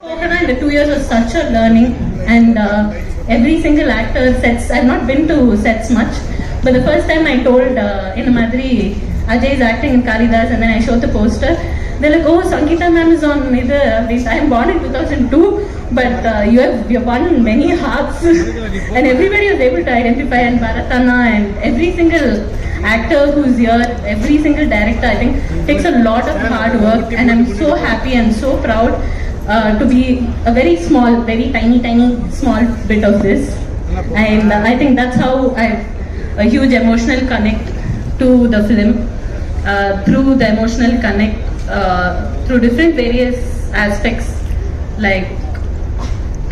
Coconut, the 2 years was such a learning, and every single actor sets. I've not been to sets much, but the first time I told in the Madri, Ajay is acting in Kalidas, and then I showed the poster. They're like, "Oh, Sangeeta ma'am is on this. I am born in 2002, but you have won many hearts," and everybody was able to identify, and Bharatana and every single actor who's here, every single director, I think takes a lot of hard work, and I'm so happy and so proud to be a very small, very tiny small bit of this. And I think that's how a huge emotional connect to the film, through the emotional connect through different various aspects like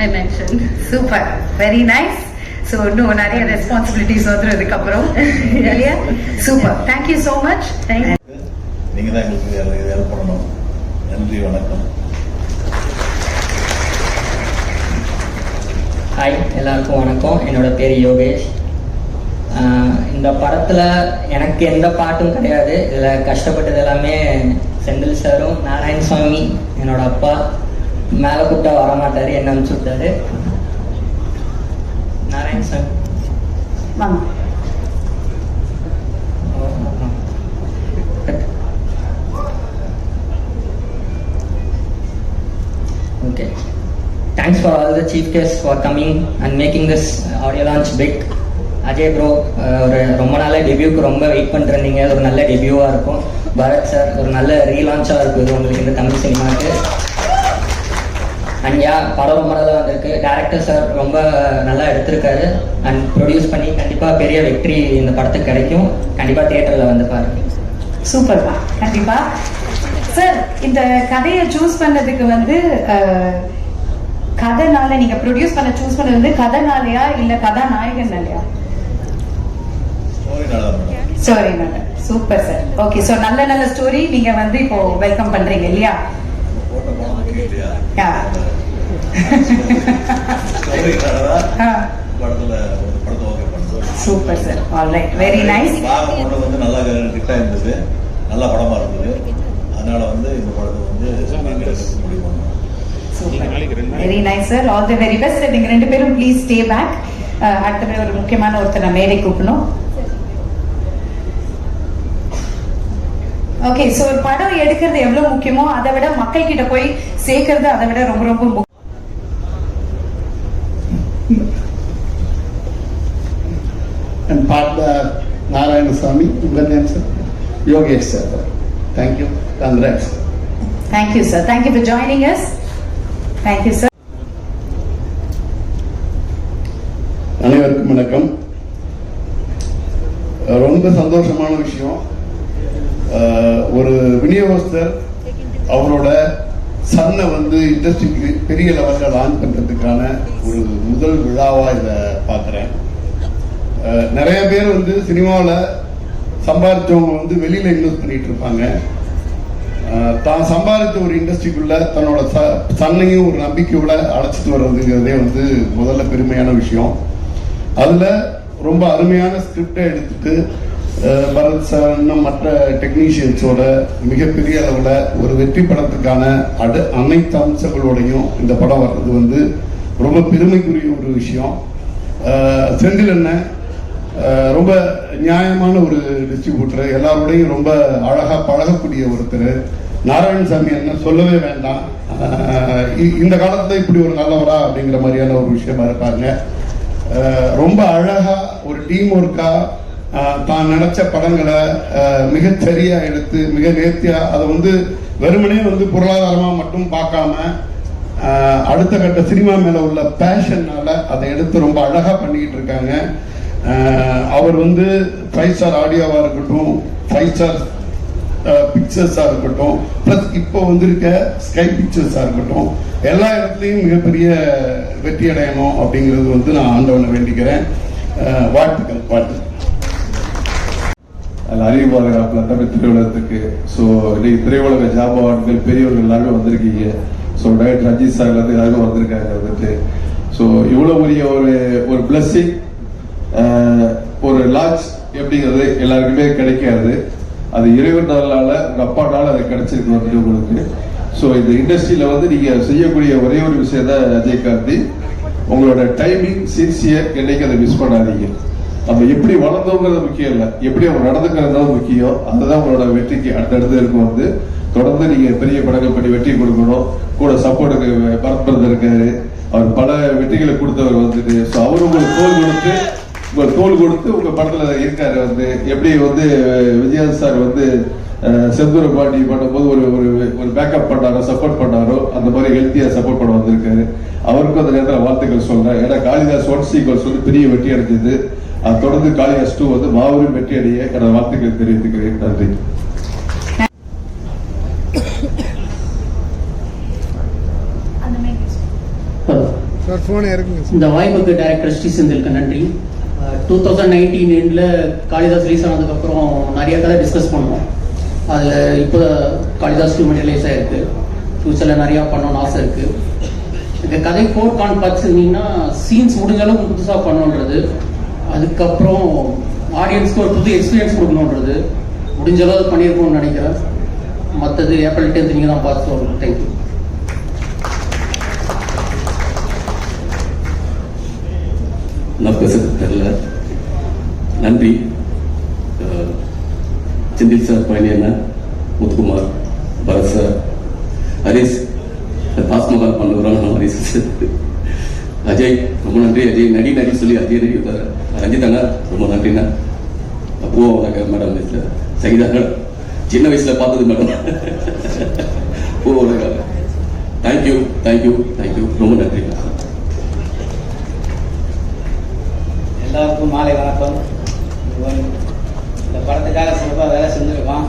I mentioned. Super, very nice. So no நிறைய responsibilities வந்துருக்கு அப்புறம் இல்லையா? Super, thank you so much. நீங்க தான் எங்களுக்கு help பண்ணணும். நன்றி, வணக்கம். ஹாய், எல்லாருக்கும் வணக்கம். என்னோட பேர் யோகேஷ். இந்த படத்தில் எனக்கு எந்த பாட்டும் கிடையாது. இதில் கஷ்டப்பட்டது எல்லாமே செந்தில் சாரும் நாராயணசாமி, என்னோட அப்பா. மேலே கூப்பிட்டா வரமாட்டார், என்ன அனுப்பிச்சு விட்டாரு. Narayanasamy okay. Thanks for all the chief guests for coming and making this audio launch big. Ajay bro, ஒரு ரொம்ப நாளே டெபியூக்கு ரொம்ப வெயிட் பண்ணிருந்தீங்க. ஒரு நல்ல டெபியூவாக இருக்கும். பரத் சார், ஒரு நல்ல ரீலான்ச்சாக இருக்கும் இது உங்களுக்கு இந்த தமிழ் சினிமாவுக்கு. அண்ட் படம் ரொம்ப நல்லா வந்திருக்கு. டேரக்டர் சார் ரொம்ப நல்லா எடுத்திருக்காரு. அண்ட் ப்ரொடியூஸ் பண்ணி கண்டிப்பாக பெரிய வெற்றி இந்த படத்துக்கு கிடைக்கும். கண்டிப்பாக தியேட்டரில் வந்து பாருங்க. சூப்பர்ப்பா, கண்டிப்பா. சார், இந்த கதையை சூஸ் பண்ணதுக்கு கதைனால நீங்க ப்ரொடியூஸ் பண்ண சூஸ் பண்ணது கதைனாலயா இல்ல கதாநாயகனாலயா? ஸ்டோரினால. Super sir. ஓகே, சோ நல்ல ஸ்டோரி நீங்க இப்போ வெல்கம் பண்றீங்க இல்லையா? Super sir. Alright, very nice. நல்லா கிட்டா இருந்தது, நல்ல படமா இருந்தது. அதனால இந்த படத்தை முடிவு பண்ணோம். Very nice sir. All the very best. நீங்க ரெண்டு பேரும் ப்ளீஸ் ஸ்டே பேக். அடுத்த ஒரு முக்கியமான ஒருத்தர் மேடை கூப்பிடணும். ஓகே, சோ ஒரு படம் எடுக்கிறது எவ்வளவு முக்கியமோ அதை விட மக்கள் கிட்ட போய் சேர்க்கிறது அதை விட ரொம்ப முக்கியம். நாராயணசாமி, உங்கள் name sir? Yogesh sir. Thank you, congrats. Thank you sir. Thank you for joining us. Thank you sir. அனைவருக்கும் வணக்கம். ரொம்ப சந்தோஷமான விஷயம். ஒரு விநியோகஸ்தர் அவரோட சன்னை இண்டஸ்ட்ரிக்கு பெரிய லெவலில் லான்ச் பண்றதுக்கான ஒரு முதல் விழாவா இதை பார்க்குறேன். நிறைய பேர் சினிமாவில் சம்பாதிச்சவங்க வெளியில இன்வெஸ்ட் பண்ணிட்டு இருப்பாங்க. தான் சம்பாதிச்ச ஒரு இண்டஸ்ட்ரிக்குள்ள தன்னோட சன்னையும் ஒரு நம்பிக்கையோட அழைச்சிட்டு வர்றதுங்கிறதே முதல்ல பெருமையான விஷயம். அதுல ரொம்ப அருமையான ஸ்கிரிப்டை எடுத்துட்டு பரத் சார் இன்னும் மற்ற டெக்னீஷியன்ஸோட மிகப்பெரிய அளவில் ஒரு வெற்றி படத்துக்கான அனைத்து அம்சங்களோடையும் இந்த படம் வர்றது ரொம்ப பெருமைக்குரிய ஒரு விஷயம். செந்தில் அண்ணன் ரொம்ப நியாயமான ஒரு டிஸ்ட்ரிபியூட்டர், எல்லாரோடையும் ரொம்ப அழகா பழகக்கூடிய ஒருத்தர். நாராயணசாமி அண்ணன் சொல்லவே வேண்டாம், இந்த காலத்துல இப்படி ஒரு நல்லவரா அப்படிங்கிற மாதிரியான ஒரு விஷயமா இருப்பாங்க. ரொம்ப அழகா ஒரு டீம் ஒர்க்கா தான் நினைச்ச படங்களை மிகச்சரியா எடுத்து மிக நேர்த்தியா அதை வெறுமனே பொருளாதாரமா மட்டும் பார்க்காம அடுத்த கட்ட சினிமா மேல உள்ள பேஷன்னால அதை எடுத்து ரொம்ப அழகா பண்ணிக்கிட்டு இருக்காங்க. அவர் 5 ஸ்டார் ஆடியோவா இருக்கட்டும், 5 ஸ்டார் பிக்சர்ஸா இருக்கட்டும், பிளஸ் இப்போ வந்திருக்க ஸ்கை பிக்சர்ஸா இருக்கட்டும், எல்லா இடத்துலையும் மிகப்பெரிய வெற்றி அடையணும் அப்படிங்கிறது நான் ஆண்டவனை வேண்டிக்கிறேன். வாழ்த்துக்கள். அறிவுபாதுகாப்புல தமிழ் திரையுலகத்துக்கு இன்னைக்கு திரையுலக ஜாபவான்கள் பெரியவர்கள் எல்லாருமே வந்திருக்கீங்க. டைரக்டர் ரஞ்சித் சார்ல இருந்து எல்லாருமே வந்திருக்காங்க. இவ்வளவு பெரிய ஒரு பிளஸிங், ஒரு லான்ச் எப்படிங்கிறது எல்லாருக்குமே கிடைக்காது. அது இறைவனால உங்க அப்பானால அது கிடைச்சிருக்கு உங்களுக்கு. ஸோ இந்த இண்டஸ்ட்ரியில வந்து நீங்க செய்யக்கூடிய ஒரே ஒரு விஷயம் தான் அஜய் கார்த்தி, உங்களோட டைமிங், சின்சியர், என்னைக்கு அதை மிஸ் பண்ணாதீங்க. நம்ம எப்படி வளர்ந்தோங்கிறது முக்கியம் இல்லை, எப்படி அவங்க நடந்துக்கிறது தான் முக்கியம். அதுதான் உங்களோட வெற்றிக்கு அடுத்தடுத்து இருக்கும். வந்து தொடர்ந்து நீங்க பெரிய படங்கள் பண்ணி வெற்றி கொடுக்கணும். கூட சப்போர்ட்டுக்கு பரத் பிரதர் இருக்காரு, அவர் பல வெற்றிகளை கொடுத்தவர் வந்துட்டு. ஸோ அவரு உங்களுக்கு தோல் கொடுத்து உங்க படத்துல இருக்காரு. வந்து எப்படி வந்து விஜயகாந்த் சார் வந்து செந்தூர பாண்டி பண்ணும்போது ஒரு பேக்கப் பண்ணாரோ, சப்போர்ட் பண்ணாரோ, அந்த மாதிரி ஹெல்த்தியா சப்போர்ட் பண்ண வந்திருக்காரு. அவருக்கும் அந்த நேரத்தில் வாழ்த்துக்கள் சொல்றேன். ஏன்னா காளிதாஸ் 1 சீக்வல்ஸ் வந்து பெரிய வெற்றி அடைஞ்சது. அது தொடர்ந்து காளிதாஸ் 2 வந்து மாபெரும் வெற்றி அடைய எனது வாழ்த்துக்கள் தெரிவித்துக்கிறேன். நன்றி. இந்த வாய்ப்புக்கு டைரக்டர் ஸ்ரீ செந்திலுக்கு நன்றி. 2019 எண்டில் காளிதாஸ் ரிலீஸ் ஆனதுக்கப்புறம் நிறைய கதை டிஸ்கஸ் பண்ணோம். அதில் இப்போ காளிதாஸ் 2 மெட்டீரியலைஸ் ஆகிருக்கு. ஃபியூச்சரில் நிறையா பண்ணணும்னு ஆசை இருக்குது. இந்த கதை 4 கான் பார்த்துருந்தீங்கன்னா சீன்ஸ் முடிஞ்ச அளவுக்கு புதுசாக பண்ணணுன்றது, அதுக்கப்புறம் ஆடியன்ஸ்க்கு ஒரு புது எக்ஸ்பீரியன்ஸ் கொடுக்கணுன்றது முடிஞ்ச அளவு பண்ணியிருக்கோம்னு நினைக்கிறேன். மற்றது ஏப்ரல் 10th நீங்கள் தான் பார்த்து சொல்லணும். தேங்க்யூ. நான் பேசுறது தெரியல. நன்றி. செந்தில் சார், பழனி அண்ணன், முத்துக்குமார், பரத் சார், ஹரிஷ், தாஸ்மகால் பண்ணுறோம். ஹரிஷ், அஜய் ரொம்ப நன்றி. அஜய் நடி சொல்லி அஜய் நடி விட்டார். ரஞ்சித் அண்ணா ரொம்ப நன்றிண்ணா. அப்போ மேடம் சகிதா சின்ன வயசுல பார்த்தது மேடம். ஓ தேங்க்யூ ரொம்ப நன்றி. எல்லாருக்கும் மாலை வணக்கம். இந்த படத்துக்காக சிறப்பாக வேலை செஞ்சுருக்கோம்.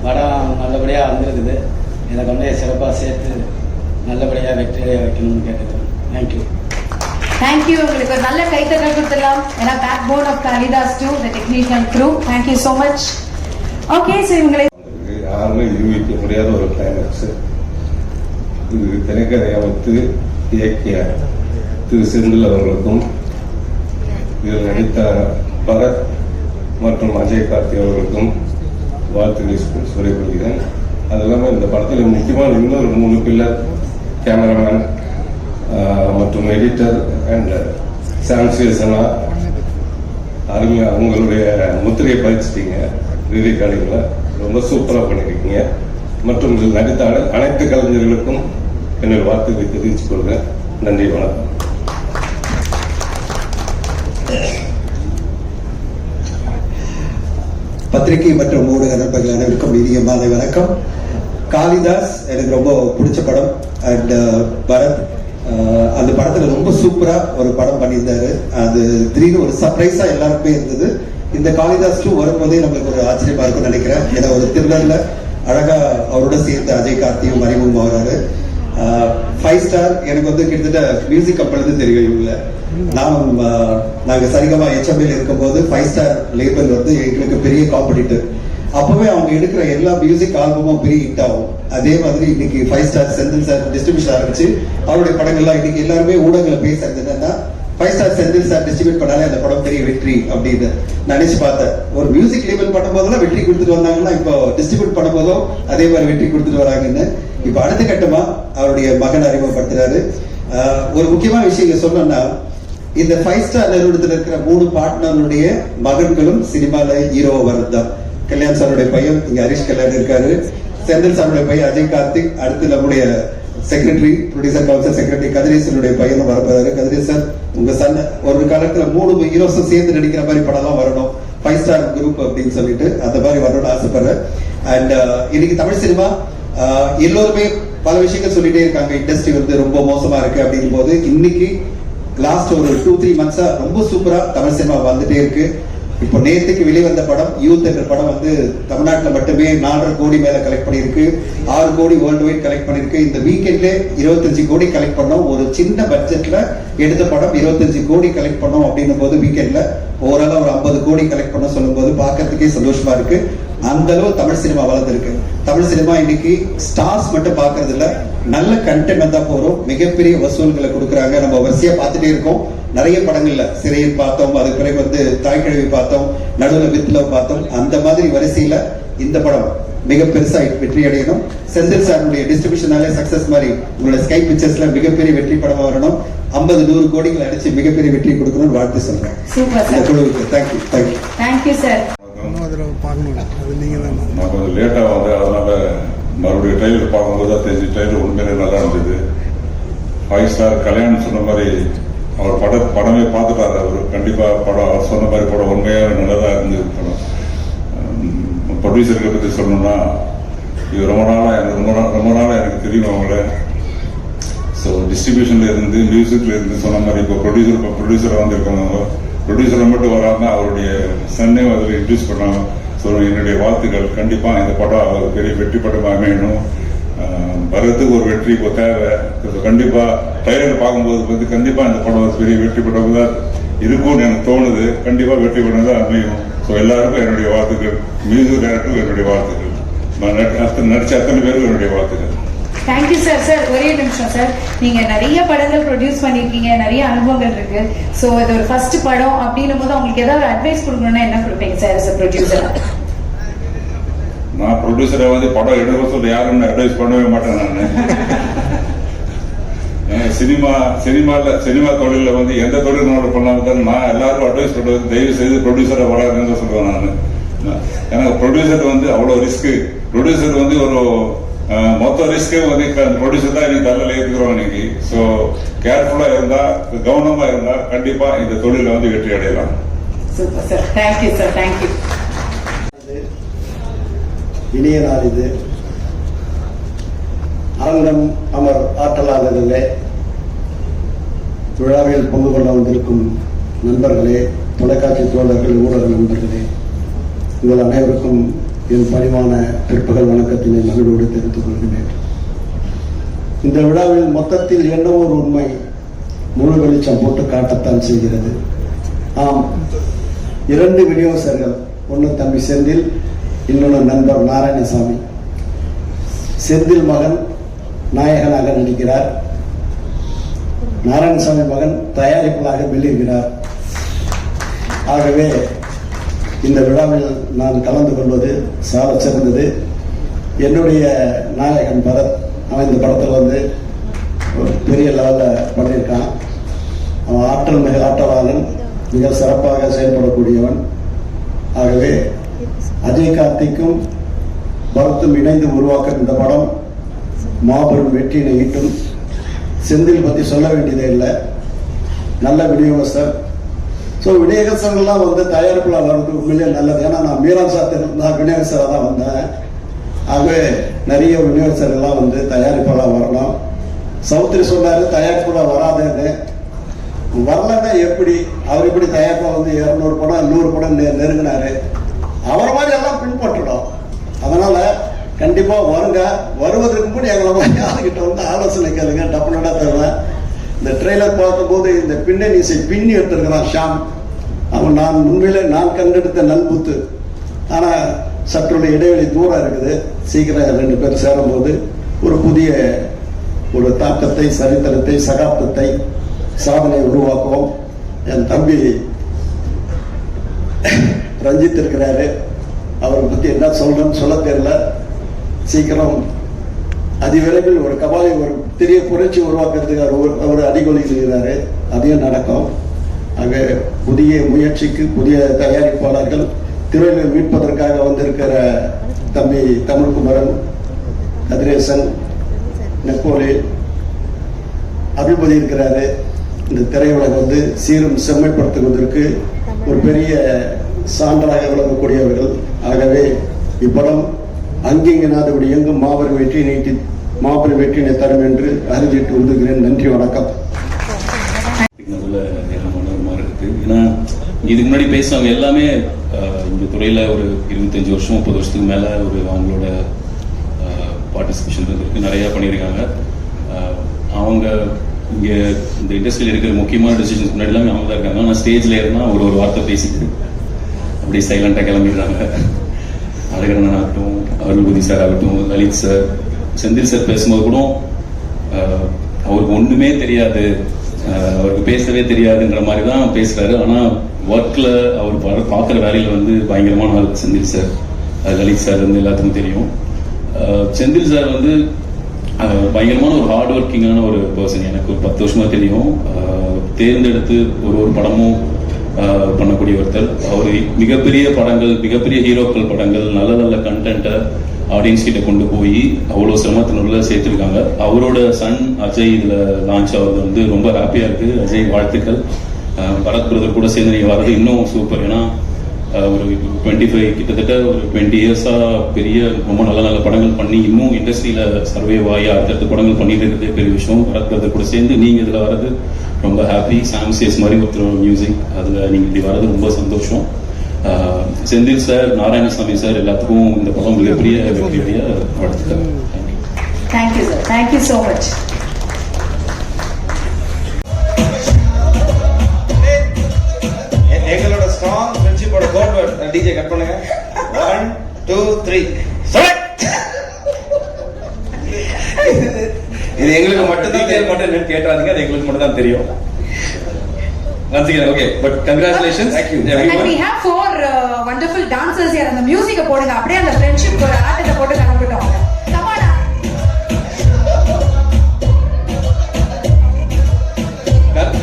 படம் நல்லபடியாக வந்திருக்குது. இதை கொண்டு சிறப்பாக சேர்த்து நல்லபடியாக வெற்றியை வைக்கணும்னு கேட்டுக்கிறேன். தேங்க்யூ. உங்களுக்கு ஒரு நல்ல கைத்தட்டல் கொடுத்துடலாம். ஏன்னா backbone of Kalidas 2 the technician crew. Thank you so much. Okay, so இவங்களை யாருமே யூகிக்க முடியாத ஒரு கிளைமேக்ஸ் இது. திரைக்கதை அமைத்து இயக்கிய திரு செந்தில் அவர்களுக்கும், இதில் நடித்த பரத் மற்றும் அஜய் கார்த்தி அவர்களுக்கும் வாழ்த்துக்களை சொல்லிக் கொள்கிறேன். அது இல்லாமல் இந்த படத்தில் முக்கியமான இன்னொரு 3 பில்லர், கேமராமேன் மற்றும் எடிட்டர் அண்ட் சாம்சியஸ்னா அருமையாக உங்களுடைய முத்திரையை பதிச்சிட்டீங்க. ரீகார்டிங்கில் ரொம்ப சூப்பராக பண்ணியிருக்கீங்க. மற்றும் இதில் நடித்த அனைத்து கலைஞர்களுக்கும் என்னுடைய வாழ்த்துக்களை தெரிவித்துக் கொள்கிறேன். நன்றி, வணக்கம். பத்திரிகை மற்றும் ஊடக நண்பர்கள் அனைவருக்கும் இனிய மாலை வணக்கம். காளிதாஸ் எனக்கு ரொம்ப பிடிச்ச படம். அண்ட் பரத் அந்த படத்துல ரொம்ப சூப்பரா ஒரு படம் பண்ணியிருந்தாரு. அது திடீர்னு ஒரு சர்ப்ரைஸா எல்லாருக்குமே இருந்தது. இந்த காளிதாஸ் 2 வரும்போதே நம்மளுக்கு ஒரு ஆச்சரியமா இருக்கும்னு நினைக்கிறேன். ஏன்னா ஒரு த்ரில்லர்ல அழகா அவரோட சேர்ந்து அஜய் கார்த்தியும் அறிமுகம் ஆகிறாரு. 5 ஸ்டார் எனக்கு வந்து கிட்டத்தட்ட மியூசிக் அப்பொழுது தெரியும். இவங்கள நாங்க சரிகமா HML இருக்கும்போது 5 ஸ்டார் லேபிள் வந்து எங்களுக்கு பெரிய காம்படிட்டர். அப்பவே அவங்க எடுக்கிற எல்லா மியூசிக் ஆல்பமும் பெரிய ஹிட் ஆகும். அதே மாதிரி இன்னைக்கு 5 ஸ்டார் செந்தில் சார் டிஸ்ட்ரிபியூஷன் ஆரம்பிச்சு அவருடைய படங்கள்லாம் இன்னைக்கு எல்லாருமே ஊடகங்களை பேசுறது என்னன்னா 5 ஸ்டார் செந்தில் சார் டிஸ்ட்ரிபியூட் பண்ணாலே அந்த படம் பெரிய வெற்றி அப்படின்னு நினைச்சு பார்த்தேன். ஒரு மியூசிக் லேபிள் பண்ணும் போதெல்லாம் வெற்றி கொடுத்துட்டு வந்தாங்கன்னா இப்போ டிஸ்ட்ரிபியூட் பண்ணும் போதும் அதே மாதிரி வெற்றி கொடுத்துட்டு வராங்கன்னு இப்ப அடுத்த கட்டமா அவருடைய மகன் அறிமுகப்படுத்துறாரு. ஒரு முக்கியமான விஷயம் சொல்லணும்னா இந்த 5 ஸ்டார் நிறுவனத்தில் இருக்கிற 3 பார்ட்னருடைய மகன்களும் சினிமால ஹீரோ வரதுதான். கல்யாண் சாருடைய பையன் இங்க ஹரிஷ் கல்யாண் இருக்காரு. செந்தில் சாருடைய பையன் அஜய் கார்த்திக். அடுத்து நம்முடைய செக்ரட்டரி, ப்ரொடியூசர் கவுன்சில் செக்ரட்டரி கதிரேசனுடைய பையனும் வரப்போறாரு. கதிரேசன் சார், உங்க சன் ஒரு காலத்துல 3 ஹீரோஸும் சேர்ந்து நடிக்கிற மாதிரி படம் எல்லாம் வரணும், 5 ஸ்டார் குரூப் அப்படின்னு சொல்லிட்டு அந்த மாதிரி வரணும்னு ஆசைப்படுறேன். அண்ட் இன்னைக்கு தமிழ் சினிமா எல்லோருமே பல விஷயங்கள் சொல்லிட்டே இருக்காங்க. இண்டஸ்ட்ரி வந்து ரொம்ப மோசமா இருக்கு அப்படிங்கும் போது இன்னைக்கு லாஸ்ட் ஒரு 2-3 மந்த்ஸா ரொம்ப சூப்பரா தமிழ் சினிமா வந்துட்டே இருக்கு. இப்போ நேற்றுக்கு வெளிவந்த படம் யூத் என்ற படம் வந்து தமிழ்நாட்டில் மட்டுமே 4.5 கோடி மேல கலெக்ட் பண்ணிருக்கு. 6 கோடி வேர்ல்டு வைட் கலெக்ட் பண்ணிருக்கு. இந்த வீக்கெண்ட்ல 25 கோடி கலெக்ட் பண்ணோம். ஒரு சின்ன பட்ஜெட்ல எடுத்த படம் 25 கோடி கலெக்ட் பண்ணோம் அப்படின்னும் போது வீக்கெண்ட்ல ஓவராலா ஒரு 50 கோடி கலெக்ட் பண்ண சொல்லும் போது பார்க்கறதுக்கே சந்தோஷமா இருக்கு. அந்த அளவு தமிழ் சினிமா வளர்ந்துருக்கு. தமிழ் சினிமா இன்னைக்கு ஸ்டார்ஸ் மட்டும் பாக்குறது இல்ல, நல்ல கண்டென்ட் வந்தா போறோம், மிகப்பெரிய வசூல்களை கொடுக்குறாங்க. நம்ம வரிசையா பார்த்துட்டே இருக்கோம். நிறைய படங்கள்ல சிறையில் பார்த்தோம், அதுக்கு பிறகு வந்து தாய்க்கிழவி பார்த்தோம், நடுவில் வித்லவ் பார்த்தோம். அந்த மாதிரி வரிசையில இந்த படம் மிக பெருசா வெற்றி அடையணும். செந்தில் சாருடைய டிஸ்ட்ரிபியூஷனாலே சக்சஸ் மாதிரி உங்களோட ஸ்கை பிக்சர்ஸ்ல மிகப்பெரிய வெற்றி படமா வரணும். 50-100 கோடிகள் அடிச்சு மிகப்பெரிய வெற்றி கொடுக்கணும்னு வாழ்த்து சொல்றேன். Super sir. குழுவுக்கு தேங்க்யூ. Thank you sir. நான் கொஞ்சம் லேட்டாக வந்தேன், அதனால மறுபடியும் ட்ரெயிலர் பார்க்கும்போது தான் தெரிஞ்சு ட்ரெயிலர் உண்மையிலே நல்லா இருந்தது. 5 ஸ்டார் கல்யாணம் சொன்ன மாதிரி அவர் படமே பார்த்துட்டாரு. அவர் கண்டிப்பாக படம் அவர் சொன்ன மாதிரி படம் உண்மையாக நல்லதாக இருந்தது படம். ப்ரொடியூசருக்கு பற்றி சொல்லணும்னா இது ரொம்ப நாளாக எனக்கு தெரியும் அவங்கள. ஸோ டிஸ்ட்ரிபியூஷன்ல இருந்து மியூசிக்ல இருந்து சொன்ன மாதிரி இப்போ ப்ரொடியூசராக வந்திருக்காங்க. ப்ரொடியூசரை மட்டும் வராமல் அவருடைய சன்னே அதில் இன்ட்ரடியூஸ் பண்ணாங்க. ஸோ என்னுடைய வாழ்த்துக்கள். கண்டிப்பாக இந்த படம் அவர் பெரிய வெற்றி படமாக அமையணும். வரதுக்கு ஒரு வெற்றி இப்போ தேவை. கண்டிப்பாக ட்ரைலர் பார்க்கும்போது வந்து கண்டிப்பாக இந்த படம் ஒரு பெரிய வெற்றி படம் தான் இருக்கும்னு எனக்கு தோணுது. கண்டிப்பாக வெற்றி படம் தான் அமையும். ஸோ எல்லாருக்கும் என்னுடைய வாழ்த்துக்கள். மியூசிக் டைரக்டருக்கும் என்னுடைய வாழ்த்துக்கள். நடிச்ச அத்தனை பேருக்கும் என்னுடைய வாழ்த்துக்கள். Thank you sir. சார் ஒரே நிமிஷம் சார், நீங்க நிறைய படங்கள் ப்ரொடியூஸ் பண்ணிருக்கீங்க, நிறைய அனுபவங்கள் இருக்கு. சோ இது ஒரு ஃபர்ஸ்ட் படம் அப்படின்னும் போது உங்களுக்கு ஏதாவது அட்வைஸ் கொடுக்கணும்னா என்ன கொடுப்பீங்க சார் as a producer? நான் ப்ரொடியூசரை வந்து படம் எடுக்க சொல்ல யாருன்னு அட்வைஸ் பண்ணவே மாட்டேன். நான் சினிமா தொழில வந்து எந்த தொழில் பண்ணாலும் நான் எல்லாருக்கும் அட்வைஸ் பண்ணுறது தயவு செய்து ப்ரொடியூசரை வராதுன்னு சொல்லுவேன். நான் எனக்கு ப்ரொடியூசர் வந்து அவ்வளோ ரிஸ்க்கு. ப்ரொடியூசர் வந்து ஒரு மொத்த ரிஸ்கே வந்து ப்ரொடியூசர் தான் இன்னைக்கு தலையில் ஏற்றுக்கிறோம் இன்னைக்கு. ஸோ கேர்ஃபுல்லாக இருந்தா, கவனமா இருந்தா கண்டிப்பா இந்த தொழில வந்து வெற்றி அடையலாம். Super sir. Thank you sir. Thank you. இனிய நாள் இது. அரங்கம் அமர் ஆற்றலாளர்களே, விழாவில் பங்கு கொள்ள வந்திருக்கும் நண்பர்களே, தொலைக்காட்சி தோழர்கள், ஊடக நண்பர்களே, உங்கள் அனைவருக்கும் என் பணிவான பிற்பகல் வணக்கத்தினை மகிழ்வோடு தெரிவித்துக் கொள்கிறேன். இந்த விழாவில் மொத்தத்தில் என்ன ஒரு உண்மை முழு வெளிச்சம் போட்டு காட்டத்தான் செய்கிறது. ஆம், 2 விநியோகஸ்தர்கள், ஒன்று தம்பி செந்தில், இன்னொன்று நண்பர் நாராயணசாமி. செந்தில் மகன் நாயகனாக நடிக்கிறார், நாராயணசாமி மகன் தயாரிப்பாளராக வெளியிடுகிறார். ஆகவே இந்த விழாவில் நான் கலந்து கொள்வது சால சிறந்தது. என்னுடைய நாயகன் பரத், அவன் இந்த படத்தில் வந்து ஒரு பெரிய லெவலில் பண்ணியிருக்கான். அவன் ஆற்றல் மிக ஆற்றலாளன், மிக சிறப்பாக செயல்படக்கூடியவன். ஆகவே அஜய் கார்த்திக்கும் பரத்தும் இணைந்து உருவாக்க இந்த படம் மாபெரும் வெற்றியினை ஈட்டும். செந்தில் பற்றி சொல்ல வேண்டியதே இல்லை, நல்ல விநியோகஸ்தர். ஸோ விநியோகஸ்தர்கள்லாம் வந்து தயாரிப்பாளர்களுக்கு உண்மையிலே நல்லது. ஏன்னா நான் மீரான் சார் நான் விநியோகஸ்தராக தான் வந்தேன். ஆகவே நிறைய விநியோகஸ்தர்கள்லாம் வந்து தயாரிப்பாளர் வரணும். சௌத்ரி சொன்னாரு தயாரிப்பாளர் வராதுன்னு. வரலன்னா எப்படி? அவர் இப்படி தயாரிப்பாளர் வந்து 200 படம் 100 படம் நெருங்கினாரு. அவரை மாதிரி எல்லாம் பின்பற்றணும். அதனால கண்டிப்பா வருங்க. வருவதற்கு முன்னாடி எங்களை மாதிரி ஆளுகிட்ட வந்து ஆலோசனை கேளுங்க, டப்புனடா தருவேன். இந்த ட்ரெய்லர் பார்க்கும்போது இந்த பின்னணி இசை பின்னி எடுத்திருக்கிறான் ஷாம். அவன் நான் உண்மையிலே நான் கண்டெடுத்த நல்புத்து. ஆனா சற்றுடைய இடைவெளி தூரம் இருக்குது. சீக்கிரம் 2 பேர் சேரும்போது ஒரு புதிய ஒரு தாக்கத்தை, சரித்திரத்தை, சகாப்தத்தை, சாதனை உருவாக்குவோம். என் தம்பி ரஞ்சித் இருக்கிறாரு, அவரை பத்தி என்ன சொல்லணும்னு சொல்ல தெரியல. சீக்கிரம் அதிவிரைவில் ஒரு கபாலை, ஒரு பெரிய புரட்சி உருவாக்குறதுக்கு ஒரு அடிகொலி செய்கிறாரு. அதையும் நடக்கும். ஆக புதிய முயற்சிக்கு புதிய தயாரிப்பாளர்கள், திரையை மீட்பதற்காக வந்திருக்கிற தம்பி தமிழ்குமரன், கதிரேசன், நெப்போலி, அபிபதி இருக்கிறாரு. இந்த திரையுலகம் வந்து சீரும் செம்மைப்படுத்துவதற்கு ஒரு பெரிய சான்றாக விளங்கக்கூடியவர்கள். ஆகவே இப்படம் அங்கிங்கனாதபடி எங்கும் மாபெரும் வெற்றியினை தரும் என்று அறிவிட்டு விடுகிறேன். நன்றி, வணக்கம். ஏன்னா இதுக்கு முன்னாடி பேசுவாங்க எல்லாமே இந்த துறையில ஒரு 25 வருஷம் 30 வருஷத்துக்கு மேல ஒரு அவங்களோட பார்ட்டிசிபேஷன் இருக்கு, நிறைய பண்ணியிருக்காங்க. அவங்க இங்க இந்த இண்டஸ்ட்ரியில் இருக்கிற முக்கியமான டெசிஷன்ஸ் முன்னாடி எல்லாமே அவங்க தான் இருக்காங்க. ஆனால் ஸ்டேஜ்ல இருந்தா ஒரு வார்த்தை பேசிட்டு அப்படியே சைலண்டா கிளம்பிடுறாங்க. அழகரண்ணன் ஆகட்டும், அருள்பதி சார் ஆகட்டும், லலித் சார், செந்தில் சார் பேசும்போது கூட அவருக்கு ஒண்ணுமே தெரியாது, அவருக்கு பேசவே தெரியாதுன்ற மாதிரி தான் பேசுறாரு. ஆனா ஒர்க்ல அவர் பார்க்குற வேலையில வந்து பயங்கரமான ஆள் செந்தில் சார். லலித் சார் வந்து எல்லாத்துக்கும் தெரியும். செந்தில் சார் வந்து பயங்கரமான ஒரு ஹார்ட் ஒர்க்கிங்கான ஒரு பர்சன். எனக்கு ஒரு 10 வருஷமா தெரியும். தேர்ந்தெடுத்து ஒரு படமும் பண்ணக்கூடிய ஒருத்தர். அவர் மிகப்பெரிய படங்கள், மிகப்பெரிய ஹீரோக்கள் படங்கள், நல்ல நல்ல கண்டென்ட்டை ஆடியன்ஸ் கிட்ட கொண்டு போய் அவ்வளோ சிரமத்தினுள்ள சேர்த்துருக்காங்க. அவரோட சன் அஜய் இதில் லான்ச் ஆகுது வந்து ரொம்ப ஹாப்பியாக இருக்குது. அஜய் வாழ்த்துக்கள். பரத் பிரதர் கூட சேர்ந்து நீங்கள் வர்றது இன்னும் சூப்பர். ஏன்னா ஒரு 25 கிட்டத்தட்ட ஒரு 20 இயர்ஸாக பெரிய ரொம்ப நல்ல நல்ல படங்கள் பண்ணி இன்னும் இண்டஸ்ட்ரியில் சர்வைவ் ஆகி அடுத்தடுத்த படங்கள் பண்ணிட்டு இருக்கிறதே பெரிய விஷயம். பரத் பிரதர் கூட சேர்ந்து நீங்கள் இதில் வர்றது ரொம்ப ஹாப்பி. சாம்சேஸ் மாதிரி ஒருத்தர் மியூசிக், அதில் நீங்கள் இப்படி வர்றது ரொம்ப சந்தோஷம். செந்தில் சார், நாராயணசாமி சார் எல்லாத்துக்கும் இந்த படம் மிகப்பெரிய வெற்றியுடைய வாழ்த்துக்கள். Thank you sir, thank you so much. எங்களோட ஸ்ட்ராங் ஃப்ரெண்ட்ஷிப்போட கோட் வேர்ட் டிஜே கட் பண்ணுங்க. 1 2 3 இது எங்களுக்கு மட்டும் தான் தெரியும். மட்டும் கேட்டாதீங்க, அது எங்களுக்கு மட்டும் தான் தெரியும். Once again, okay, but congratulations. Thank you. And we have 4 wonderful dancers here. அந்த மியூசிக்க போடுங்க, அப்படியே அந்த ஃப்ரெண்ட்ஷிப் ஒரு ஆட்டத்தை போட்டு கிளம்பிட்டோம். கமானா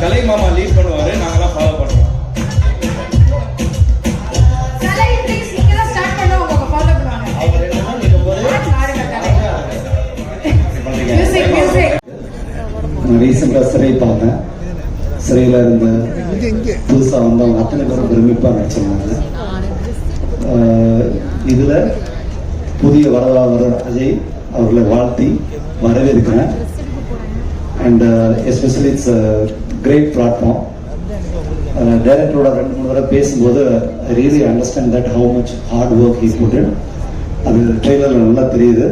கலை மாமா லீட் பண்ணுவாரு, நாங்கெல்லாம் ஃபாலோ பண்ணுவோம். கலை ப்ளீஸ் நீங்க தான் ஸ்டார்ட் பண்ணுங்க, அவங்க ஃபாலோ பண்ணுவாங்க. அவங்க ரெண்டு நாள் நிக்கும் போது மியூசிக் மியூசிக். நான் ரீசெண்டாக சிறை பார்த்தேன். சிறையில் இருந்த புதுசாக வந்தவங்க அத்தனை பேரும் பிரமிப்பாக நடிச்சிருந்தாங்க. இதில் புதிய வரலாறு அஜய் அவர்களை வாழ்த்தி வரவேற்கிறேன். And especially it's great platform. டைரக்டரோட 2-3 தடவை பேசும்போது I really understand that how much hard work he put in. அது ட்ரெய்லரில் நல்லா தெரியுது.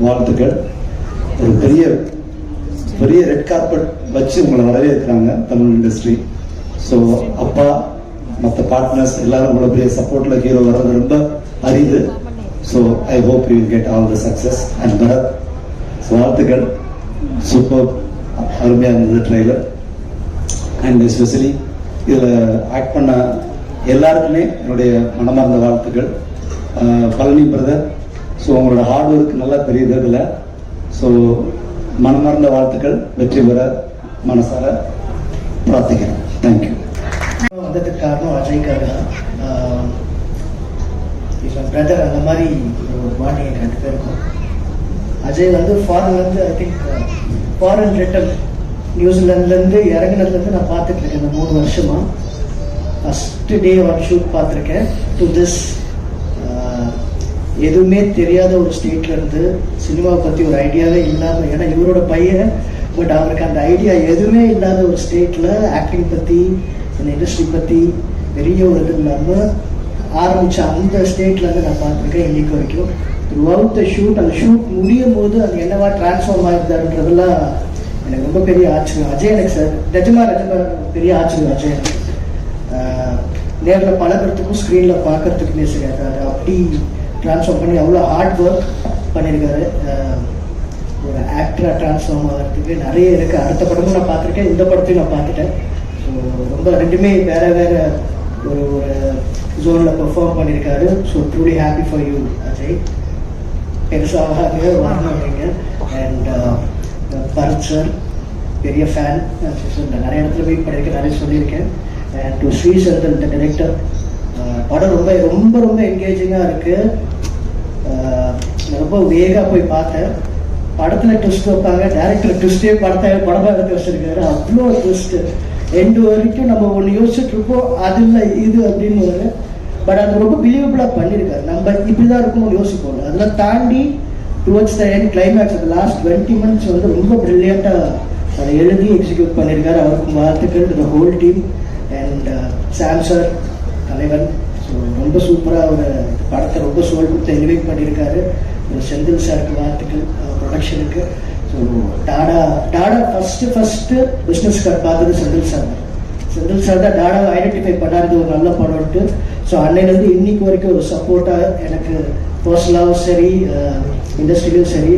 வாழ்த்துக்கள். ஒரு பெரிய பெரிய ரெட் கார்பெட் வச்சு உங்களை வரவேற்கிறாங்க தமிழ் இண்டஸ்ட்ரி. ஸோ அப்பா மற்ற பார்ட்னர்ஸ் எல்லாரும் உங்களை பெரிய சப்போர்ட்டில் ஹீரோ வர்றது ரொம்ப அரிது. So I hope you will get all the success. And Bharath வாழ்த்துக்கள். சூப்பர், அருமையாக இருந்தது ட்ரெய்லர். அண்ட் எஸ்பெஷலி இதில் ஆக்ட் பண்ண எல்லாருக்குமே என்னுடைய மனமார்ந்த வாழ்த்துக்கள். பழனி பிரதர், ஸோ உங்களோட ஹார்ட் ஒர்க் நல்லா தெரியுது இதில். ஸோ மனமார்ந்த வாழ்த்துக்கள். வெற்றி பெற மனசார பிரார்த்திக்கிறேன். தேங்க்யூ. வந்ததுக்கு காரணம் அஜய்க்காக தான். பிரதர் அந்த மாதிரி ஒரு பாண்டிங் எங்கள் 2 பேருக்கும். அஜய் வந்து ஃபாரின்லேருந்து ஐ திங்க் ஃபாரின் ரிட்டன் நியூசிலாண்ட்லேருந்து இறங்கினதுலேருந்து நான் பார்த்துட்டு இருக்கேன் இந்த 3 வருஷமா. ஃபஸ்ட்டு டே ஒன் ஷூட் பார்த்துருக்கேன். டு திஸ் எதுவுமே தெரியாத ஒரு ஸ்டேட்ல இருந்து சினிமாவை பற்றி ஒரு ஐடியாவே இல்லாமல், ஏன்னா இவரோட பையன், பட் அவருக்கு அந்த ஐடியா எதுவுமே இல்லாத ஒரு ஸ்டேட்டில் ஆக்டிங் பற்றி இந்த இண்டஸ்ட்ரி பற்றி பெரிய ஒரு இது இல்லாமல் ஆரம்பித்த அந்த ஸ்டேட்லேருந்து நான் பார்த்துருக்கேன் இன்னைக்கு வரைக்கும். த்ரூ அவுட் த ஷூட், அந்த ஷூட் முடியும் போது அது என்னவா டிரான்ஸ்ஃபார்ம் ஆகிருந்தாருன்றதெல்லாம் எனக்கு ரொம்ப பெரிய ஆச்சரியம். அஜய் எனக்கு சார் நிஜமா பெரிய ஆச்சரியம். அஜய் எனக்கு நேரில் பழகிறதுக்கும் ஸ்க்ரீனில் பார்க்கறதுக்குமே சரி, அது அப்படி ட்ரான்ஸ்ஃபார்ம் பண்ணி அவ்வளோ ஹார்ட் ஒர்க் பண்ணியிருக்காரு. ஒரு ஆக்டராக ட்ரான்ஸ்ஃபார்ம் ஆகிறதுக்கு நிறைய இருக்குது. அடுத்த படமும் நான் பார்த்துருக்கேன், இந்த படத்தையும் நான் பார்த்துட்டேன். ஸோ ரொம்ப ரெண்டுமே வேறு வேறு ஒரு ஜோனில் பெர்ஃபார்ம் பண்ணியிருக்காரு. So truly happy for you Ajay. பெருசாக வரணும் அப்படிங்க. அண்ட் பரத் சார் பெரிய ஃபேன். நிறைய இடத்துல வெயிட் பண்ணியிருக்கேன், நிறைய சொல்லியிருக்கேன். And to Shri Senthil the director, படம் ரொம்ப ரொம்ப ரொம்ப என்கேஜிங்காக இருக்குது. ரொம்ப வேகாக போய் பார்த்தேன். படத்தில் ட்விஸ்ட் வைப்பாங்க, டேரக்டர் ட்விஸ்டே படமாக எடுத்து வச்சிருக்காரு. அவ்வளோ ட்விஸ்ட்டு எண்டு வரைக்கும் நம்ம ஒன்று யோசிச்சுட்டு இருப்போம், அது இல்லை இது அப்படின்னு ஒரு, பட் அது ரொம்ப பிலீவபிளாக பண்ணியிருக்காரு. நம்ம இப்படி தான் இருக்கும்னு யோசிப்போம். அதெல்லாம் தாண்டி டுவர்ட்ஸ் த எண்ட் கிளைமேக்ஸ் அந்த லாஸ்ட் 20 minutes வந்து ரொம்ப ப்ரில்லியண்ட்டாக அதை எழுதி எக்ஸிக்யூட் பண்ணியிருக்காரு. அவருக்கும் வாழ்த்துக்கள் to the whole team. And Sam sir தலைவன், ஸோ ரொம்ப சூப்பராக ஒரு படத்தை ரொம்ப சோல் கொடுத்து எலிவேட் பண்ணியிருக்காரு. செந்தில் சாருக்கு வாழ்த்துக்கள் ப்ரொடக்ஷனுக்கு. So Tata first business card பார்த்தது செந்தில் சார் தான். செந்தில் சார் தான் டாடாவை ஐடென்டிஃபை பண்ணாரு ஒரு நல்ல படம்ட்டு. ஸோ அன்னையிலேருந்து இன்னைக்கு வரைக்கும் ஒரு சப்போர்ட்டாக எனக்கு பர்சனலாகவும் சரி இண்டஸ்ட்ரியிலும் சரி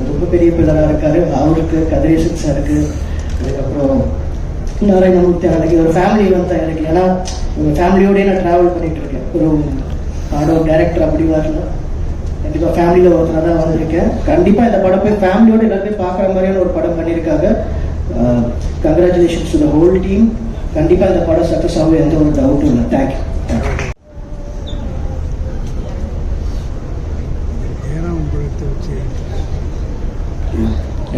ரொம்ப பெரிய பிள்ளராக இருக்கார். அவருக்கு கதிரேசன் சாருக்கு, அதுக்கப்புறம் நாராயணமூர்த்தி, எனக்கு ஒரு ஃபேமிலி வந்து எனக்கு, ஏன்னா உங்கள் ஃபேமிலியோடய நான் ட்ராவல் பண்ணிகிட்டு இருக்கேன். ஒரு படம் டேரக்டர் அப்படி வரல, கண்டிப்பாக ஃபேமிலியில் ஒருத்தராக தான் வந்திருக்கேன். கண்டிப்பாக இந்த படம் போய் ஃபேமிலியோடு எல்லாருமே பார்க்குற மாதிரியான ஒரு படம் பண்ணியிருக்காங்க. Congratulations to the whole team. கண்டிப்பாக இந்த படம் சக்ஸஸ் ஆகும், எந்த ஒரு டவுட்டும் இல்லை. தேங்க்யூ.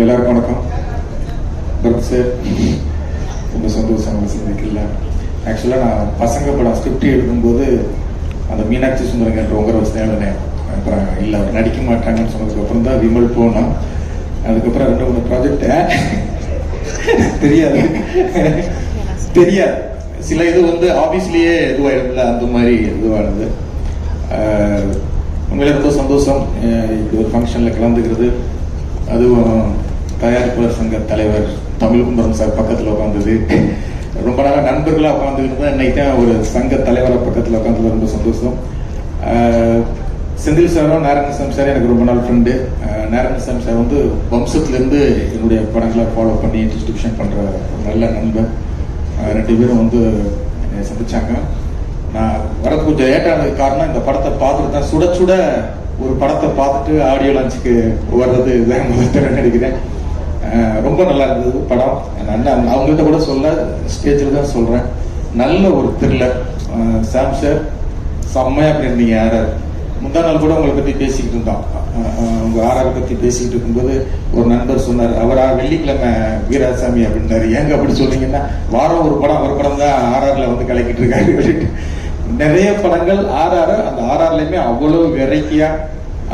எல்லாருக்கும் வணக்கம். பரத் சார், ரொம்ப சந்தோஷம் உங்களை சந்திக்கல. ஆக்சுவலாக நான் பசங்க படம் ஸ்கிரிப்ட் எழுதும்போது அந்த மீனாட்சி சுந்தரங்கன்ற உங்கரை வச்சு தான் எழுதினேன். அப்புறம் இல்லை அவர் நடிக்க மாட்டாங்கன்னு சொன்னதுக்கப்புறம் தான் விமல் போனோம். அதுக்கப்புறம் 2-3 ப்ராஜெக்ட் தெரியாது சில இது வந்து ஆஃபீஸ்லேயே இதுவாகிடும்ல, அந்த மாதிரி இதுவானது. உண்மையிலே ரொம்ப சந்தோஷம் இப்படி ஒரு ஃபங்க்ஷனில் கலந்துக்கிறது. அதுவும் தயாரிப்பாளர் சங்க தலைவர் தமிழ் கும்பரம் சார் பக்கத்தில் உட்காந்தது, ரொம்ப நாளாக நண்பர்களாக உட்காந்துக்கிட்டு தான் இன்னைக்கு தான் ஒரு சங்க தலைவராக பக்கத்தில் உட்காந்துல ரொம்ப சந்தோஷம். செந்தில் சாரும் நாராயணசாமி சார் எனக்கு ரொம்ப நாள் ஃப்ரெண்டு. நாராயணசாமி சார் வந்து வம்சத்துலேருந்து என்னுடைய படங்களை ஃபாலோ பண்ணி டிஸ்ட்ரிபியூஷன் பண்ணுற ஒரு நல்ல நண்பர். 2 பேரும் வந்து என்னை சந்திச்சாங்க. நான் வரது கொஞ்சம் லேட்டானதுக்கு காரணம் இந்த படத்தை பார்த்துட்டு தான் சுட சுட ஒரு படத்தை பார்த்துட்டு ஆடியோ லான்ச்சுக்கு வர்றது இதான் முதல் நடிக்கிறேன். ரொம்ப நல்லா இருந்தது படம். நான் அவங்கள்ட்ட கூட சொல்ல ஸ்டேஜில் தான் சொல்கிறேன். நல்ல ஒரு த்ரில்லர். சாம் சார் செம்மையாக பண்ணியிருந்தீங்க. ஆர்ஆர் முந்தா நாள் கூட உங்களை பற்றி பேசிக்கிட்டு இருந்தோம். உங்கள் ஆர்ஆர் பற்றி பேசிக்கிட்டு இருக்கும்போது ஒரு நண்பர் சொன்னார், அவரா வெள்ளிக்கிழமை வீராசாமி அப்படின்னாரு. ஏங்க அப்படி சொல்றீங்கன்னா, வாரம் ஒரு படம் தான் ஆர்ஆர்ல வந்து கலக்கிட்டு இருக்காரு. நிறைய படங்கள் ஆர்ஆர், அந்த ஆர்ஆர்லயுமே அவ்வளவு வெரைட்டியா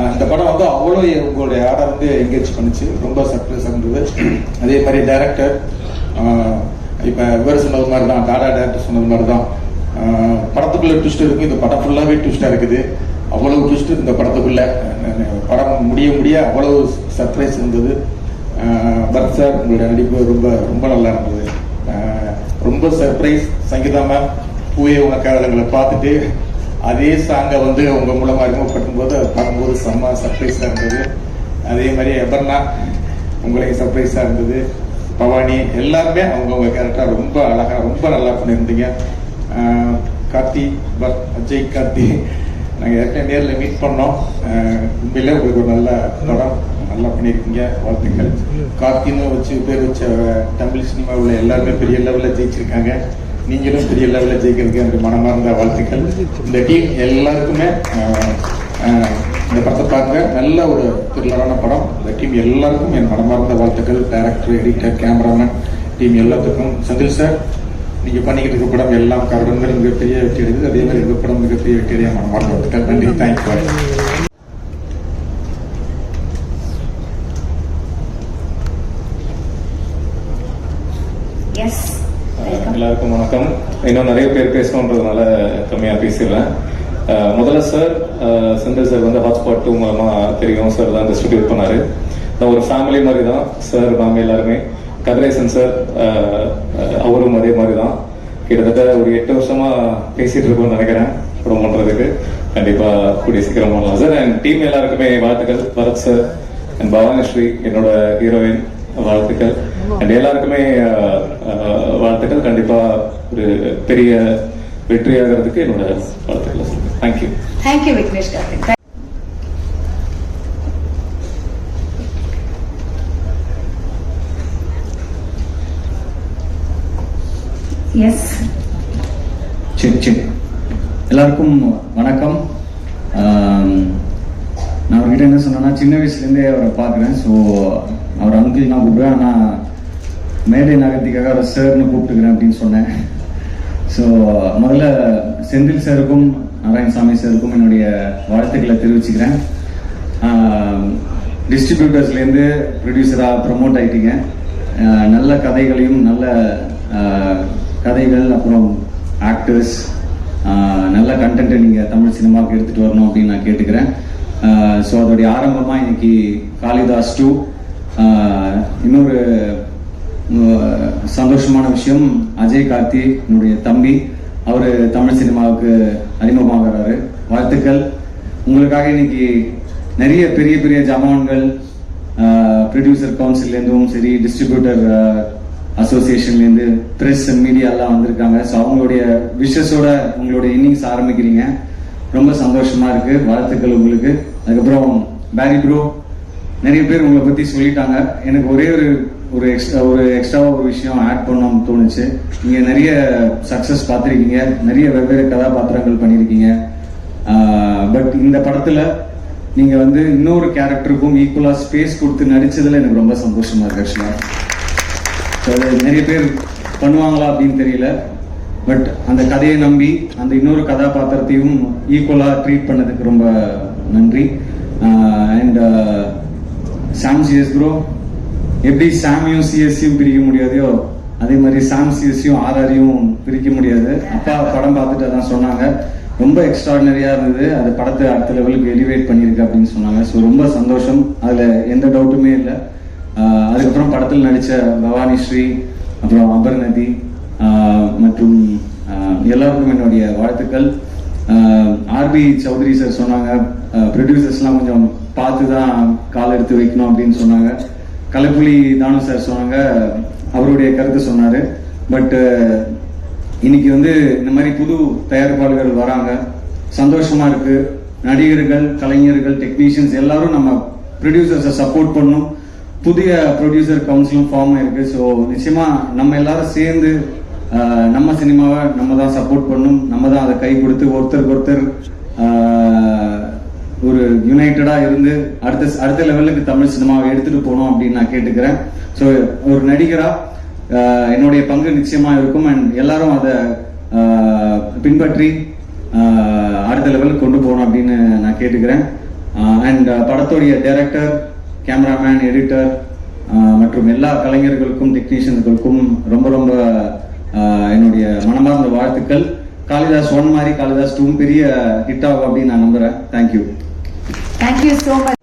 அந்த படம் வந்து அவ்வளோ உங்களுடைய ஆர்ஆர் வந்து என்கேஜ் பண்ணிச்சு. ரொம்ப சர்ப்ரைஸ் இருந்தது. அதே மாதிரி டைரக்டர் இப்போ இவர் சொன்னது மாதிரி தான், டாடா டைரக்டர் சொன்னது மாதிரி தான், படத்துக்குள்ள ட்விஸ்ட் இருக்கும். இந்த படம் ஃபுல்லாகவே ட்விஸ்டாக இருக்குது. அவ்வளவு ட்விஸ்ட் இந்த படத்துக்குள்ள. படம் முடிய அவ்வளவு சர்ப்ரைஸ் இருந்தது. பரத் சார் உங்களுடைய நடிப்பு ரொம்ப ரொம்ப நல்லா இருந்தது. ரொம்ப சர்ப்ரைஸ். சங்கீதா மேம் பூவே உனக்காதங்களை பார்த்துட்டு அதே சாங்கை வந்து உங்க மூலமா அறிமுகப்படுத்தும் போது அதை பார்க்கும்போது செம்ம சர்ப்ரைஸா இருந்தது. அதே மாதிரி அபர்ணா உங்களுக்கு சர்ப்ரைஸா இருந்தது. பவானி எல்லாருமே அவங்க கேரக்டர் ரொம்ப அழகா ரொம்ப நல்லா பண்ணியிருந்தீங்க. கார்த்தி அஜய் கார்த்தி நாங்கள் ஏற்கனவே நேரில் மீட் பண்ணோம். உண்மையிலே உங்களுக்கு ஒரு நல்ல படம் நல்லா பண்ணியிருக்கீங்க. வாழ்த்துக்கள். கார்த்தின்னு வச்சு பேர் வச்ச தமிழ் சினிமாவில் எல்லாருமே பெரிய லெவலில் ஜெயிச்சிருக்காங்க. நீங்களும் பெரிய லெவலில் ஜெயிக்கிறதுக்கு எனக்கு மனமார்ந்த வாழ்த்துக்கள். இந்த டீம் எல்லாருக்குமே இந்த படத்தை பார்க்க நல்ல ஒரு த்ரில்லரான படம். இந்த டீம் எல்லாருக்கும் என் மனமார்ந்த வாழ்த்துக்கள். டைரக்டர், எடிட்டர், கேமராமேன் டீம் எல்லாத்துக்கும். செந்தில் சார், நீங்கள் பண்ணிக்கிட்டு இருக்க படம் எல்லாம் கருடங்கள் மிகப்பெரிய வெற்றி அடையுது. அதே மாதிரி இந்த படம் மிகப்பெரிய வெற்றி அடைய மனமார்ந்த வாழ்த்துக்கள். நன்றி. தேங்க்யூ. எல்லாருக்கும் வணக்கம். இன்னும் நிறைய பேர் பேசணுன்றதுனால கம்மியாக பேசிடுறேன். முதல்ல சார், செந்தில் சார் வந்து ஹாட்ஸ்பாட் 2 மூலமா தெரியும். சார் தான் டிஸ்ட்ரிபியூட் பண்ணாரு. ஒரு ஃபேமிலி மாதிரி தான் சார். நாங்கள் எல்லாருமே கதிரேசன் சார் அவரும் அதே மாதிரி தான். கிட்டத்தட்ட ஒரு 8 வருஷமா பேசிட்டு இருக்கோம்னு நினைக்கிறேன் படம் பண்றதுக்கு. கண்டிப்பா கூடிய சீக்கிரம் பண்ணலாம் சார். அண்ட் டீம் எல்லாருக்குமே வாழ்த்துக்கள். பரத் சார் அண்ட் பவானிஸ்ரீ என்னோட ஹீரோயின் வாழ்த்துக்கள். அண்ட் எல்லாருக்குமே வாழ்த்துக்கள். கண்டிப்பா ஒரு பெரிய வெற்றியாகிறதுக்கு என்னோட வாழ்த்துக்கள். Thank you. Thank you Vignesh Karthik. Yes சரி எல்லாருக்கும் வணக்கம். நான் அவர்கிட்ட என்ன சொன்னேன்னா, சின்ன வயசுலேருந்தே அவரை பார்க்குறேன். ஸோ அவர் அங்கிள் நான் கூப்பிடுவேன், ஆனால் மேடை நகர்த்திக்காக அவரை சார்னு கூப்பிட்டுக்கிறேன் அப்படின்னு சொன்னேன். ஸோ முதல்ல செந்தில் சாருக்கும் நாராயணசாமி சாருக்கும் என்னுடைய வாழ்த்துக்களை தெரிவிச்சுக்கிறேன். டிஸ்ட்ரிபியூட்டர்ஸ்லேருந்து ப்ரொடியூசராக ப்ரமோட் ஆகிட்டீங்க. நல்ல கதைகளையும் நல்ல கதைகள், அப்புறம் ஆக்டர்ஸ், நல்ல கண்டென்ட்டை நீங்கள் தமிழ் சினிமாவுக்கு எடுத்துகிட்டு வரணும் அப்படின்னு நான் கேட்டுக்கிறேன். ஸோ அதோடைய ஆரம்பமாக இன்னைக்கு காளிதாஸ் 2. இன்னொரு சந்தோஷமான விஷயம், அஜய் கார்த்தி என்னுடைய தம்பி, அவர் தமிழ் சினிமாவுக்கு அறிமுகமாகிறாரு. வாழ்த்துக்கள். உங்களுக்காக இன்னைக்கு நிறைய பெரிய பெரிய ஜமான்கள் ப்ரொடியூசர் கவுன்சில்லேருந்தும் சரி, டிஸ்ட்ரிபியூட்டர் அசோசியேஷன்லேருந்து, ப்ரெஸ் அண்ட் மீடியாலாம் வந்திருக்காங்க. ஸோ அவங்களுடைய விஷஸோட உங்களுடைய இன்னிங்ஸ் ஆரம்பிக்கிறீங்க. ரொம்ப சந்தோஷமா இருக்கு. வாழ்த்துக்கள் உங்களுக்கு. அதுக்கப்புறம் பேரி ப்ரோ, நிறைய பேர் உங்களை பத்தி சொல்லிட்டாங்க. எனக்கு ஒரே ஒரு எக்ஸ்ட்ராவா ஒரு விஷயம் ஆட் பண்ணணும்னு தோணுச்சு. நீங்க நிறைய சக்சஸ் பார்த்துருக்கீங்க, நிறைய வெவ்வேறு கதாபாத்திரங்கள் பண்ணியிருக்கீங்க. பட் இந்த படத்துல நீங்க வந்து இன்னொரு கேரக்டருக்கும் ஈக்குவலா ஸ்பேஸ் கொடுத்து நடிச்சதுல எனக்கு ரொம்ப சந்தோஷமா இருக்கு. ஆக்சுவலா நிறைய பேர் பண்ணுவாங்களா அப்படின்னு தெரியல. பட் அந்த கதையை நம்பி அந்த இன்னொரு கதாபாத்திரத்தையும் ஈக்குவலா ட்ரீட் பண்ணதுக்கு ரொம்ப நன்றி. அண்ட் சாம் சிஎஸ் ப்ரோ, எப்படி சாமியும் சிஎஸ்சியும் பிரிக்க முடியாதையோ அதே மாதிரி சாம் சிஎஸ்சியும் ஆர்ஆரையும் பிரிக்க முடியாது. அப்பா படம் பார்த்துட்டு அதான் சொன்னாங்க, ரொம்ப எக்ஸ்ட்ராடினரியா இருந்தது, அது படத்தை அடுத்த லெவலுக்கு எலிவேட் பண்ணியிருக்கு அப்படின்னு சொன்னாங்க. ஸோ ரொம்ப சந்தோஷம், அதுல எந்த டவுட்டுமே இல்லை. அதுக்கப்புறம் படத்தில் நடித்த பவானி ஸ்ரீ, அப்புறம் அபர்நதி மற்றும் எல்லாருக்கும் என்னுடைய வாழ்த்துக்கள். ஆர்பி சௌத்ரி சார் சொன்னாங்க, ப்ரொடியூசர்ஸ்லாம் கொஞ்சம் பார்த்து தான் கால் எடுத்து வைக்கணும் அப்படின்னு சொன்னாங்க. கலைப்புலி தானு சார் சொன்னாங்க, அவருடைய கருத்து சொன்னார். பட் இன்னைக்கு வந்து இந்த மாதிரி புது தயாரிப்பாளர்கள் வராங்க, சந்தோஷமா இருக்கு. நடிகர்கள், கலைஞர்கள், டெக்னீஷியன்ஸ் எல்லாரும் நம்ம ப்ரொடியூசர்ஸை சப்போர்ட் பண்ணணும். புதிய ப்ரொடியூசர் கவுன்சிலும் ஃபார்ம் ஆயிருக்கு. ஸோ நிச்சயமா நம்ம எல்லாரும் சேர்ந்து நம்ம சினிமாவை நம்ம தான் சப்போர்ட் பண்ணணும், நம்ம தான் அதை கை கொடுத்து ஒருத்தருக்கு ஒருத்தர் ஒரு யுனைட்டடா இருந்து அடுத்த லெவலுக்கு தமிழ் சினிமாவை எடுத்துட்டு போகணும் அப்படின்னு நான் கேட்டுக்கிறேன். ஸோ ஒரு நடிகரா என்னுடைய பங்கு நிச்சயமா இருக்கும். அண்ட் எல்லாரும் அதை பின்பற்றி அடுத்த லெவலுக்கு கொண்டு போகணும் அப்படின்னு நான் கேட்டுக்கிறேன். அண்ட் படத்துடைய டைரக்டர், கேமராமேன், எடிட்டர் மற்றும் எல்லா கலைஞர்களுக்கும் டெக்னீஷியன்களுக்கும் ரொம்ப ரொம்ப என்னுடைய மனமார்ந்த வாழ்த்துக்கள். காளிதாஸ் 1 மாதிரி காளிதாஸ் 2 பெரிய ஹிட் ஆகும் அப்படின்னு நான் நம்புறேன். Thank you. Thank you so much.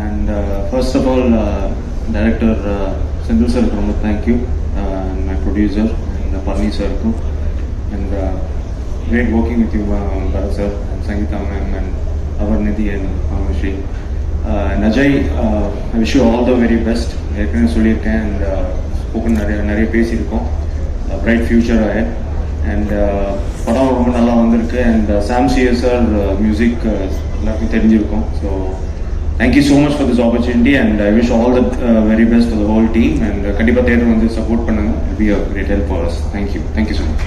And first of all director Senthil சாருக்கு ரொம்ப thank you. My producer and Barni சாருக்கும். And great working with you Bharath sir and Sangeetha ma'am and Abarnathi and Bamashree. Ajay, I wish you all the very best. ஏற்கனவே சொல்லியிருக்கேன் and spoken நிறைய பேசியிருக்கோம். Bright future ahead. And படம் ரொம்ப நல்லா வந்திருக்கு. அண்ட் சாம் சிஎஸ்ஆர் மியூசிக் எல்லாருக்கும் தெரிஞ்சிருக்கும். So thank you so much for this opportunity and I wish all the very best for the whole team. And கண்டிப்பாக தேட்டர் வந்து சப்போர்ட் பண்ணுங்க. It be a great help for us. Thank you so much.